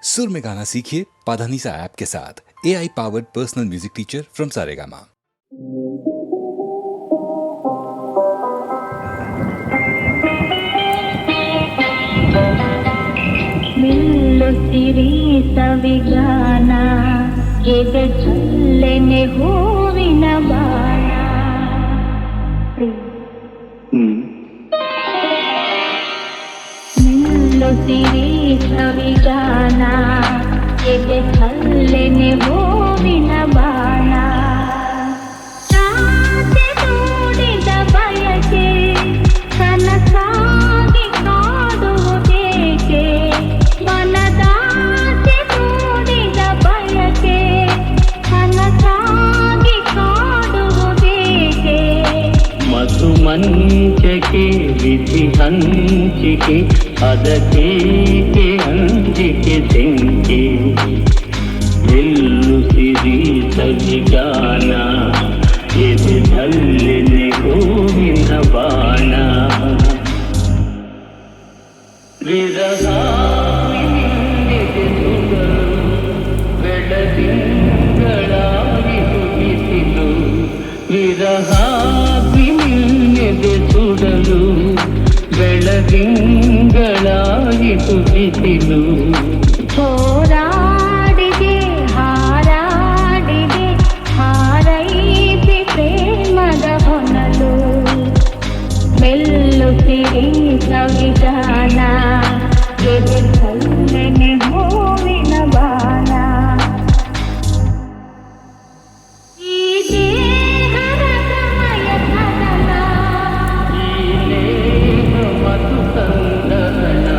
सुर में गाना सीखिए पाधानीसा ऐप के साथ। AI powered personal music teacher from Saregama. ಮೆಲ್ಲುತ್ತಿರಿ ಸವಿಗಾನ ಎದೆ ಚಲ್ಲೆನೆ ಹೂವಿನ ಬಾಣ. ಮೆಲ್ಲುತ್ತಿರಿ ಸವಿಗಾನ ಎದೆ ಚಲ್ಲೆನೆ ಹೂವಿನ ಬಾಣ. ರಾತ್ರಿ ತೋಡಿದ ಬಯಕೆ ಕನಸಾಗಿ ಕಾಡುವುದೇಕೆ. ಮನದಾಸೆ ತೋಡಿದ ಬಯಕೆ ಕನಸಾಗಿ ಕಾಡುವುದೇಕೆ. ಮಧು ಮಂಚಕೆ ವಿಧಿ ಹಂಚಿಕೆ ಅದಕ್ಕೇಕೆ ಅಂಜಿಕೆ ತೆಂಕೆ. ಎಲ್ಲು ಸಿರಿ ಸವಿಗಾನ ಎದೆ ಧಲ್ಲೆನೆ ಹೂವಿನ ಬಾಣ. ವಿರಹ ಬೆಳದಿಂಗಳಾಗಿ ಹುಟ್ಟಿಸಿಲು. ವಿರಹಾಗ್ನಿ ನಿನ್ನೆದೆ ಸುಡಲು ಬೆಳದಿಂಗಳಾಗಿ ಹುಟ್ಟಿಸಿಲು. ಹೋರಾಡಿದೆ ಹಾರಾಡಿದೆ ಹಾರೈಸಿ ಪ್ರೇಮದ ಹೊನಲು. ಮೆಲ್ಲುತ್ತಿರಿ ಸವಿಗಾನ ಎದೆ ಚಲ್ಲೆನೆ ಹೂವಿನ ಬಾಣ. ಈ ದೇಹದ ಸಮಯ ಸದನ ಈ ನೇಹ ಮಧು ಸಂದನ.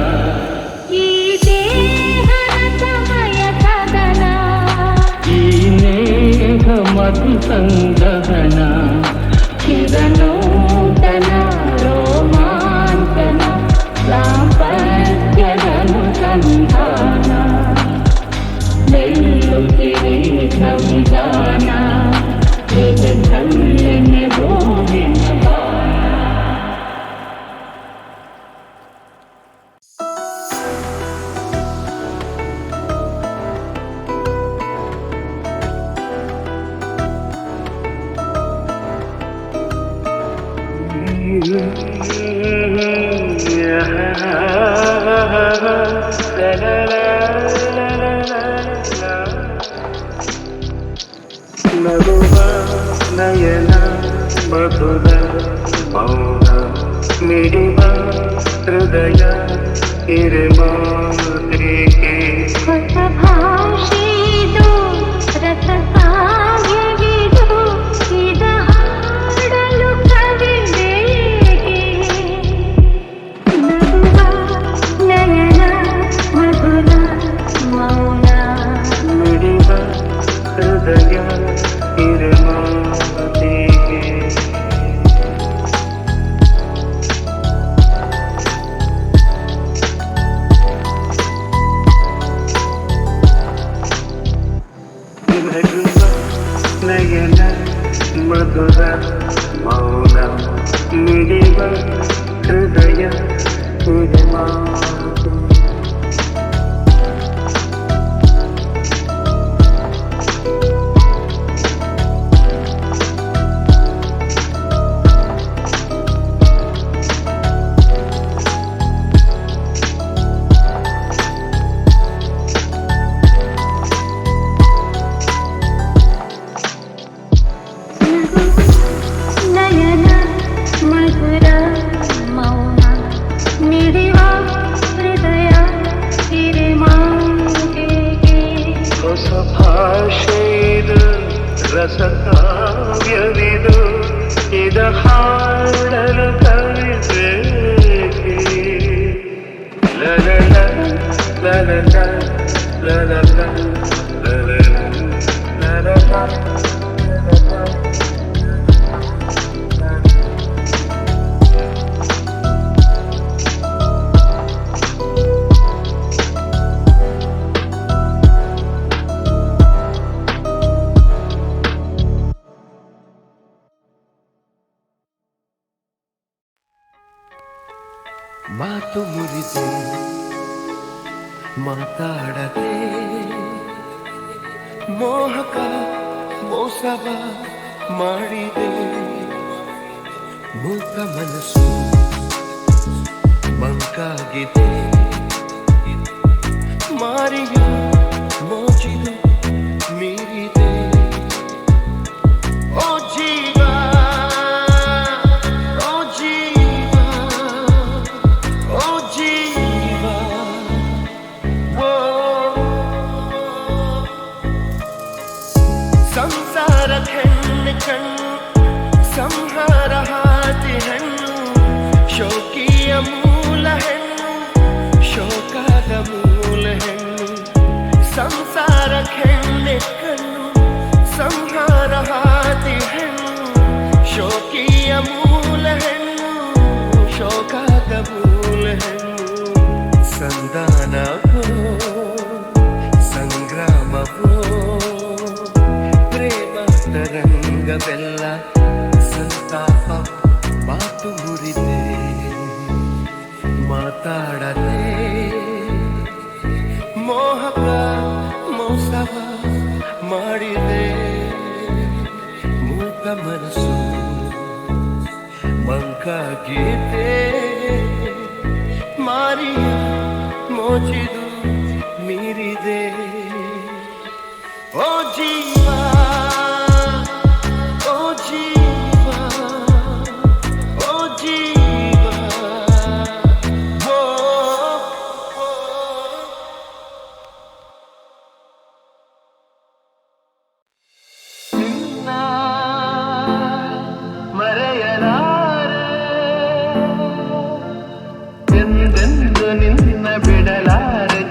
ಈ ದೇಹದ ಸಮಯ ಸದನ. ಈ ನೇಹ ಮಧು ಸಂದಹನ. ಚಿರನೂತನ ರೋಮಾಂಚನ ದಾಂಪತ್ಯದನುಸಂಧಾನ. ಮೆಲ್ಲುತ್ತಿರಿ ಸವಿಗಾನ ಎದೆ ಚಲ್ಲೆನೆ ಹೂವಿನ ಬಾಣ. ನಗುವ ನಯನ ಮಧುರ ಮೌನ ಮಿಡಿವ ಹೃದಯ ಹಿರಿಮಾತ್ರಿಕೆ. ಹೊಸ ಭಾಷೆದು ರಸ ಕಾವ್ಯವಿದು ಇದ ಹಾಡಲು ಕವಿ ಬೇಕೆ. ನಗುವ ನಯನ ಮಧುರ ಮೌನ ಮಿಡಿವ ಹೃದಯ ಹಿರಿಮಾತ್ರಿಕೆ. ನಗುವ ನಯನ ಮಧುರ ಮೌನ ಮಿಡಿವ ಹೃದಯ ಹಿರಿಮಾತ್ರಿಕೆ. ನಯನ ಮಧುರ ಮೌನ ಮಿಡಿವ ಹೃದಯ ಹಿರಿಮಾತೆಗೆ. ಹೊಸ ಭಾಷೆಯಿದು ರಸ ಕಾವ್ಯವಿದು ಇದ ಹಾಡಲು ಕವಿಬೇಕೆ. ಲಲಲ ಲಲಲ ಲಲಲ ಲಲಲ ಲಲಲ. ಮಾತು ಮುರಿದೆ ಮಾತಾಡದೆ ಮೋಹಕ ಮೋಸವ ಮಾಡಿದೆ ಮೂಕ ಮನಸ್ಸು ಮಂಕಾಗಿದೆ ಮಾರಿಯ ಮೋಜಿದು ಮೀರಿದೆ ಓ ಜೀವ ಓ ಜೀವ ಓ ಜೀವ ಓ ಸಂಸಾರ ಹೆಣ್ಣು ಕಣ್ಣು ಸಂಹಾರ ಹಾದಿ ಹೆಣ್ಣು ಶೋಕಿಯ ಮೂಲ ಹೆಣ್ಣು ಶೋಕದ ಮೂಲ ಹೆಣ್ಣು ಸಂಸಾರ ಹೆಣ್ಣೆ ಕಣ್ಣು ಸಂಹಾರ ಹಾದಿ ಹೆಣ್ಣು ಶೋಕಿಯ ಮೂಲ ಹೆಣ್ಣು ಶೋಕದ ಮೂಲ ಹೆಣ್ಣು ಸಂಧಾನವೋ ಸಂಗ್ರಾಮವೋ ಪ್ರೇಮ ತರಂಗವೆಲ್ಲ ಸಂತಾಪ ಮಾತು ಮುರಿದೆ ಮಾತಾಡದೆ ಮೋಹಕ ಮೋಸವ ಮಾಡಿದೆ ಮೂಕ ಮನಸ್ಸು ಮಂಕಾಗಿದೆ ಮಾರಿಯ ಮೋಚಿದು ಮೀರಿದೆ ಓ ಜೀವ ಓ ಜೀವ ಓ ಜೀವ ಓ ನಿನ್ನ ಮರೆಯಲಾರೆ ಎಂದೆಂದು ನಿನ್ನ ಬಿಡಲಾರೆ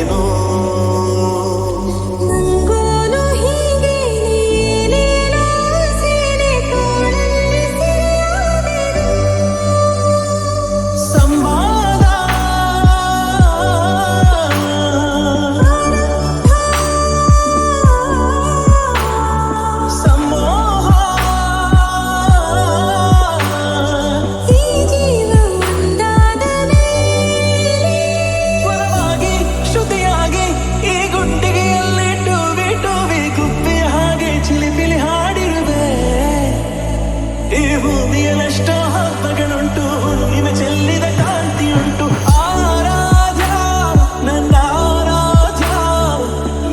ಕಾದೇನೋ ನಂಗೋನು ಹೀಗೆ ನೀನೇನೋ ಸೀರೆ ತೋಳಲ್ಲಿ ಸಿರಿಯಾದೆನು. ಸಂವಾದ ಸಮೋಹ ಈ ಜೀವ ಒಂದಾದ ಮೇಲೆ ಸ್ವರವಾಗಿ ಶ್ರುತಿಯಾಗಿ ಈ ಗುಂಡಿಗೆಯಲ್ಲಿ ಟೂವಿ ಟೂವಿ ಕುಪ್ಪಿ ಹಾಗೆ ಚಿಲಿಪಿಲಿ ಹಾಡಿರುವೆ. ಈ ಭೂಮಿಯಲ್ಲೆಷ್ಟೋ ಹಬ್ಬಗಳುಂಟು, ಹುಣ್ಣಿಮೆ ಚೆಲ್ಲಿದ ಕಾಂತಿಯುಂಟು. ಆರಾಧ್ಯ ನನ್ನ ಆರಾಧ್ಯ,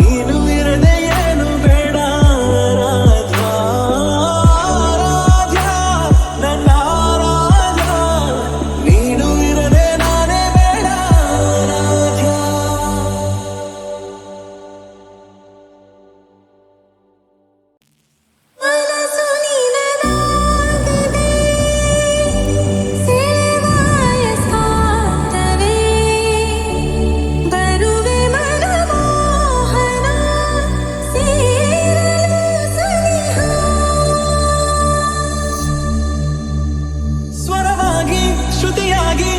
ನೀನು ಇರದೆ ಏನು ಬೇಡ. ಆರಾಧ್ಯ ಆರಾಧ್ಯ ನನ್ನ ಆರಾಧ್ಯ, ನೀನು ಇರದೆ ನಾನೇ ಬೇಡ. ಆರಾಧ್ಯ ಮನಸ್ಸು ನಿನದಾಗಿದೆ ಸೇವಾಯ ಸ್ಕಾಂತವೇ ಬರುವೆ ಮನಮೋಹನ ಸೇರಲು ಸನಿಹ. ಸ್ವರವಾಗಿ ಶ್ರುತಿಯಾಗಿ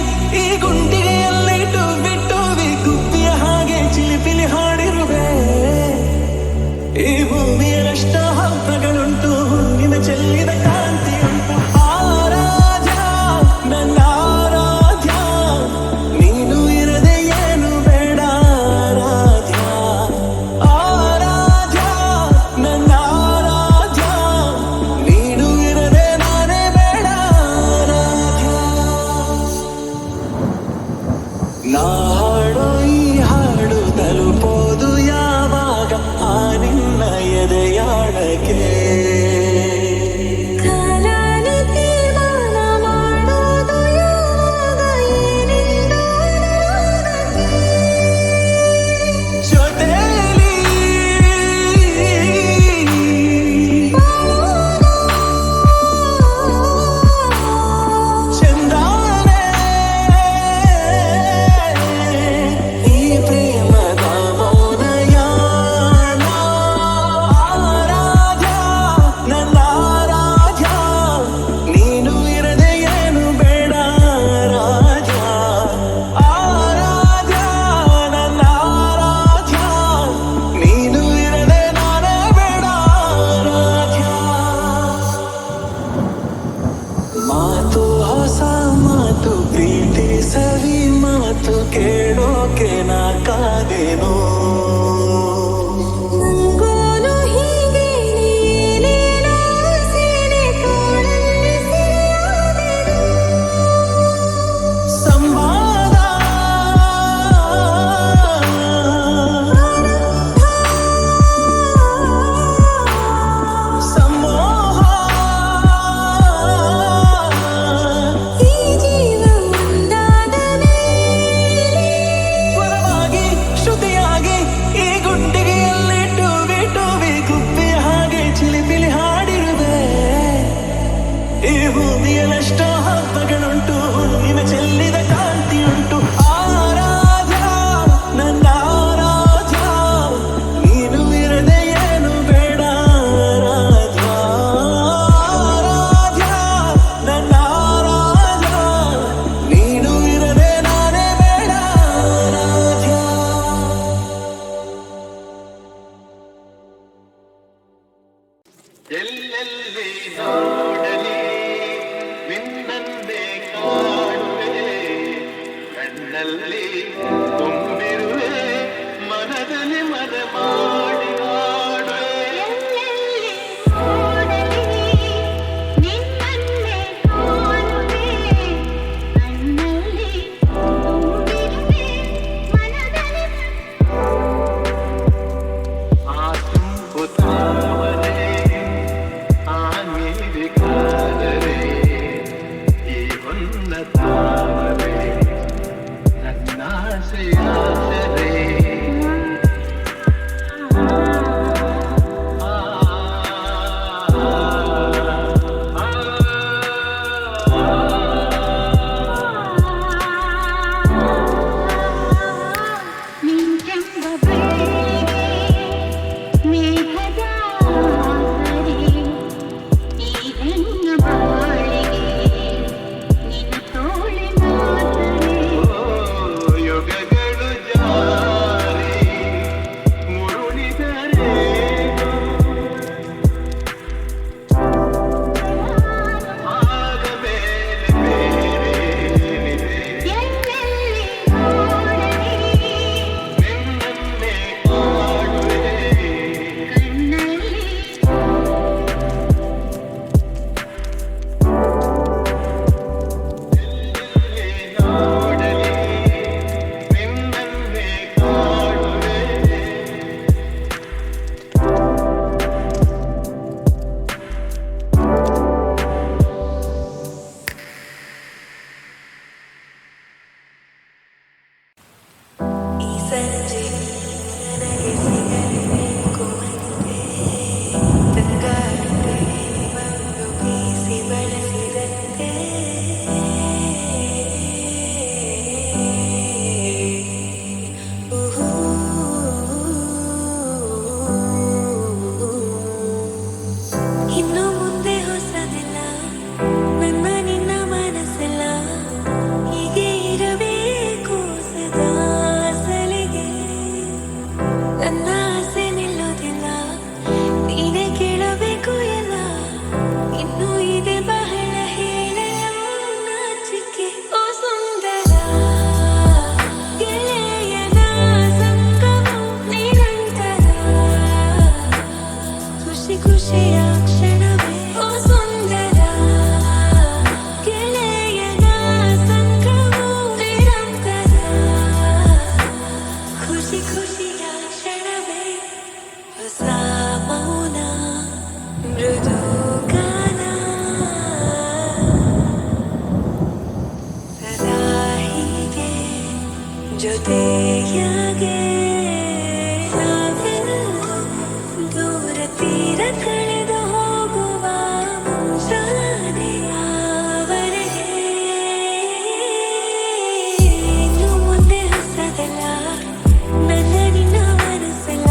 ಈ ಗುಂಡಿಗೆಯಲ್ಲಿ ಟೂವಿ ಟೂವಿ ಕುಪ್ಪಿಯ ಹಾಗೆ ಚಿಲಿಪಿಲಿ ಹಾಡಿರುವೆ. ಈ ಭೂಮಿಯಷ್ಟು ಹಬ್ಬಗಳುಂಟು, ಹುಣ್ಣಿಮೆ ಚೆಲ್ಲಿದ ಕಾಂತಿಯುಂಟು. ಆರಾಧ್ಯ ನನ್ನ ಆರಾಧ್ಯ, ನೀನು ಇರದೆ ಏನು ಬೇಡ. ಆರಾಧ್ಯ ಆರಾಧ್ಯ ನನ್ನ ಆರಾಧ್ಯ, ನೀನು ಇರದೆ ನಾನೇ ಬೇಡ. ಆರಾಧ್ಯ ನಾ ಹಾಡೋ ಈ ಹಾಡು ತಲುಪೋದು ಯಾವಾಗ ಆ ನಿನ್ನ ಎದೆಯಾಳಕ್ಕೆ. ಕಾಲಾನಿ ತೀರ್ಮಾನ ಮಾಡೋದು ಯಾವಾಗ ಏನೆಂದು ಅನುರಾಗಕ್ಕೆ. ಜೊತೆಲಿ ಚಂದಾನೆ ಈ ಪ್ರೇಮದ ಮೌನಯಾನ. ಆರಾಧ್ಯ ನನ್ನ ಆರಾಧ್ಯ, ನೀನು ಇರದೆ ಏನು ಬೇಡ. ಆರಾಧ್ಯ ಆರಾಧ್ಯ ನನ್ನ ಆರಾಧ್ಯ, ನೀನು ಇರದೆ ನಾನೇ ಬೇಡ. ಆರಾಧ್ಯ ಮಾತು ಹೊಸ ಮಾತು, ಪ್ರೀತಿ ಸವಿ ಮಾತು ಕೇಳೋಕೆ ನಾ ಕಾದೇನೋ. ನಂಗೋನು ಹೀಗೆ ನೀನೇನೋ ಸೀರೆ ತೋಳಲ್ಲಿ ಸಿರಿಯಾದೆನು. ಸಂವಾದ ಸಮೋಹ ಈ ಜೀವ ಒಂದಾದ ಮೇಲೆ ಸ್ವರವಾಗಿ ಶ್ರುತಿಯಾಗಿ ಈ ಗುಂಡಿಗೆಯಲ್ಲಿ ಟೂವಿ ಟೂವಿ ಕುಪ್ಪಿ ಹಾಗೆ ಚಿಲಿಪಿಲಿ ಹಾಡಿರುವೆ. ಈ ಭೂಮಿಯಲ್ಲೆಷ್ಟೋ ಹಬ್ಬಗಳುಂಟು, ಹುಣ್ಣಿಮೆ ಚೆಲ್ಲಿದ ಕಾಂತಿಯುಂಟು. ಆರಾಧ್ಯ ನನ್ನ ಆರಾಧ್ಯ, ನೀನು ಇರದೆ ಏನು ಬೇಡ. ಆರಾಧ್ಯ ಆರಾಧ್ಯ ನನ್ನ ಆರಾಧ್ಯ, ನೀನು ಇರದೆ ನಾನೇ ಬೇಡ. ಆರಾಧ್ಯ ಎಲ್ಲೆಲ್ಲಿ ನೋಡಲಿ ನಿನ್ನನ್ನೇ ಕಾಣುವೆ. ಕಣ್ಣಲ್ಲಿ ತುಂಬಿರುವೆ, ಮನದಲ್ಲಿ ಮನ ಮಾಡಿ ಹಾಡುವೆ. ಎಲ್ಲೆಲ್ಲಿ ನೋಡಲಿ ನಿನ್ನನ್ನೇ ಕಾಣುವೆ. ಕಣ್ಣಲ್ಲಿ ತುಂಬಿರುವೆ, ಮನದಲ್ಲಿ ಆ ತುಂಬು ತಾವರೆ, ಆ ನೀಲಿ ಕಾದರೆ, ಈ ಹೊನ್ನ ತಾವರೆ ನನ್ನಾಸೆಯಾದರೆ. ಸಂಜೆ ನನಗೆ ಸಿಗಬೇಕು ಅಂತೆ ತಂಗಾಳಿಗೆ ಒಂದು ಬೀಸಿ ಬಳಸಿದಂತೆ ಇನ್ನು ಮುಂದೆ ಹೊಸದಿಲ್ಲ ನನ್ನ ನಿನ್ನ ಮನಸ್ಸೆಲ್ಲ ಹೀಗೆ ಇರಬೇಕು ಸದಾ ಸಲಿಗೆ ನನ್ನ ಆಸೆ ನಿಲ್ಲೋದಿಲ್ಲ ನೀನೇ ಕೇಳಬೇಕು ಎಲ್ಲ ಇನ್ನು ಇದೆ ಬಹಳ ಹೇಳಲು ನಾಚಿಕೆ ಓ ಸುಂದರ ಗೆಳೆಯನ ಸಂಗಮ ನಿರಂತರ ಖುಷಿ ಖುಷಿಯ ಕ್ಷಣವೇ ಓ ಸುಂದರ ಗೆಳೆಯನ ಸಂಗಮ ನಿರಂತರ ಖುಷಿ ಖುಷಿಯ ಕ್ಷಣವೇ ಹೊಸ ಮೌನ ಮೃದು ಗಾನ ಸದಾ ಹೀಗೆ ಜೊತೆಯಾಗೆ ನಾವೆಲ್ಲ ದೂರ ತೀರ ಕಳೆದು ಹೋಗುವ ಮುಂಜಾನೆಯವರೆಗೆ ಇನ್ನು ಮುಂದೆ ಹೊಸದಲ್ಲ ನನ್ನ ನಿನ್ನ ಮನಸ್ಸೆಲ್ಲ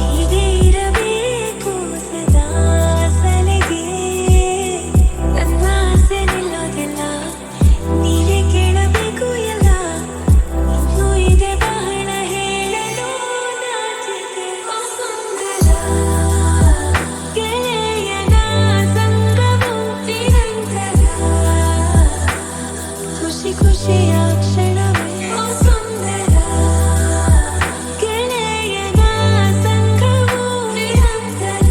ಹೀಗೆ ಇರಬೇಕು ಸದಾ ಸಲಿಗೆ ನನ್ನ ಆಸೆ ನಿಲ್ಲೋದಿಲ್ಲ ನೀನೇ ಕೇಳಬೇಕು ಎಲ್ಲ ಇನ್ನು ಇದೆ ಬಹಳ ಹೇಳಲು ನಾಚಿಕೆ ಓ ಸುಂದರ ಗೆಳೆಯನ ಸಂಗಮ ನಿರಂತರ ಖುಷಿ ಖುಷಿಯ ಕ್ಷಣವೇ ಓ ಸುಂದರ ಗೆಳೆಯನ ಸಂಗಮ ನಿರಂತರ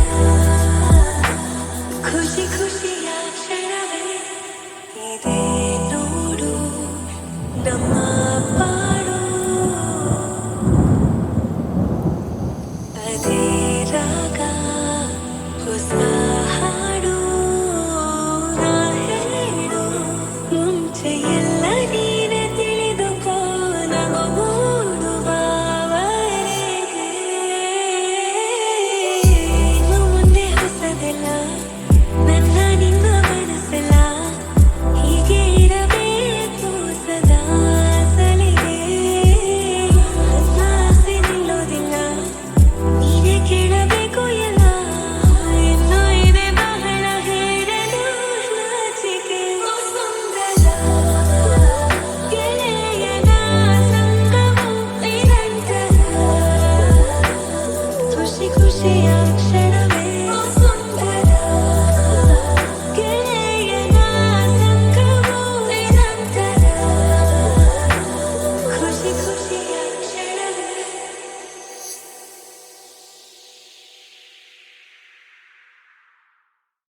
ಖುಷಿ ಖುಷಿಯ ಕ್ಷಣವೇ ಇದೆ ನೋಡು ನಮ್ಮ